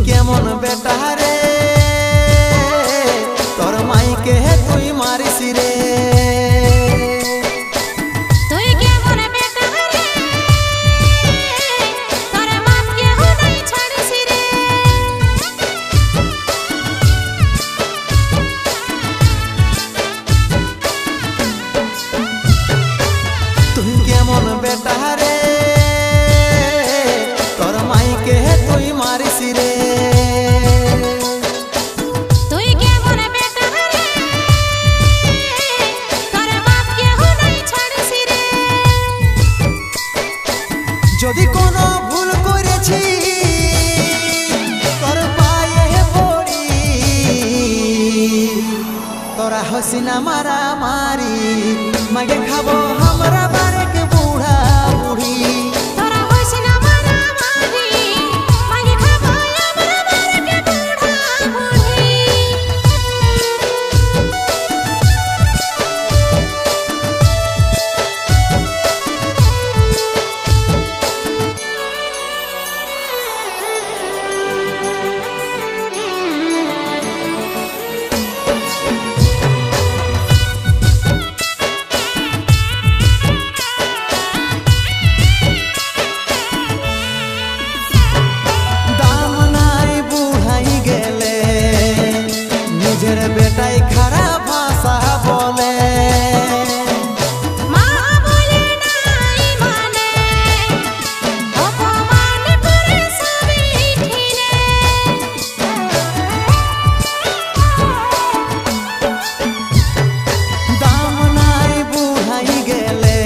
কেমন বেটা রে তোর মাইকে তুই মারিস রে তুই কেমন বেটা রে তোর মাকে হুনাই ছাড়িস রে তুই কেমন বেটা রে তোর মাইকে তুই মারিস রে যদি কোনো ভুল করেছি তোর পায়ে পড়ি তোরা হসিনা মারা মারি মাগে খাবো আমরা বারেক বুড়া বুড়ি তোরা হসিনা মারা মারি মাগে খাবো আমরা বারেক বুড়া বুড়ি বেটাই খারাপ ভাষা বলে মা বলে নাই মানে অপমান করে সবই ঠিনে দাম নাই বুড়াই গেলে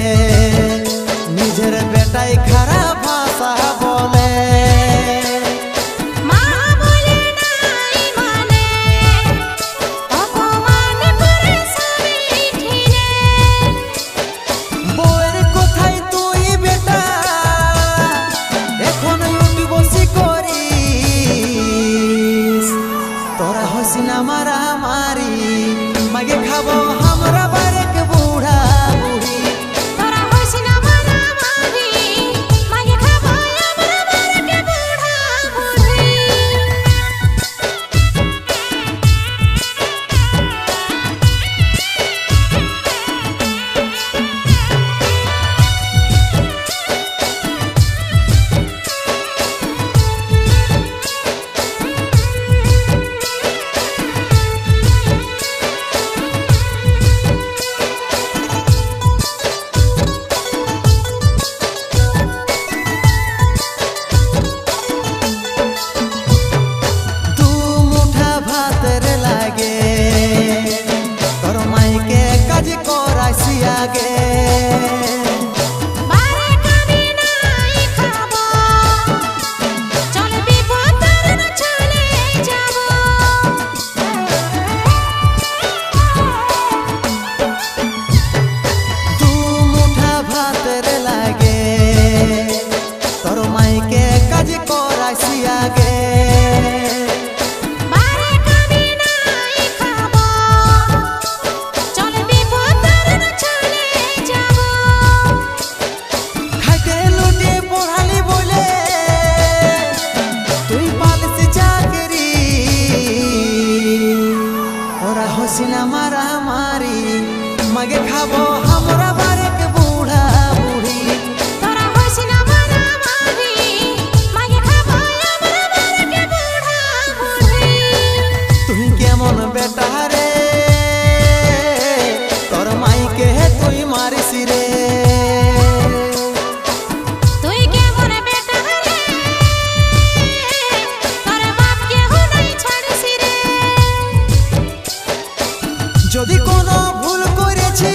নিজের বেটাই খারাপ ভাষা বলে হসিনা মারা মারি মাগে খাবো আমরা বারেক বুড়া বুড়ি তোরা হসিনা মারা মারি মাগে খাবো আমরা বারেক বুড়া বুড়ি আগে বারেক আমি নাই খাবো চল বিপদের না চলে যাব দু মুঠা ভাতের লাগে তোর মাইকে কাজ করাইছি আগে হসিনা মারা মারি মাগে খাবো আমরা বারেক বুড়া বুড়ি তোরা হসিনা মারা মারি মাগে খাবো আমরা বারেক বুড়া বুড়ি তুই কেমন বেটা রে তোর মাইকে তুই মারিস রে তুই কেমন বেটা রে তোর বাপকে হুনাই ছাড়িস রে যদি কোনো ভুল করেছি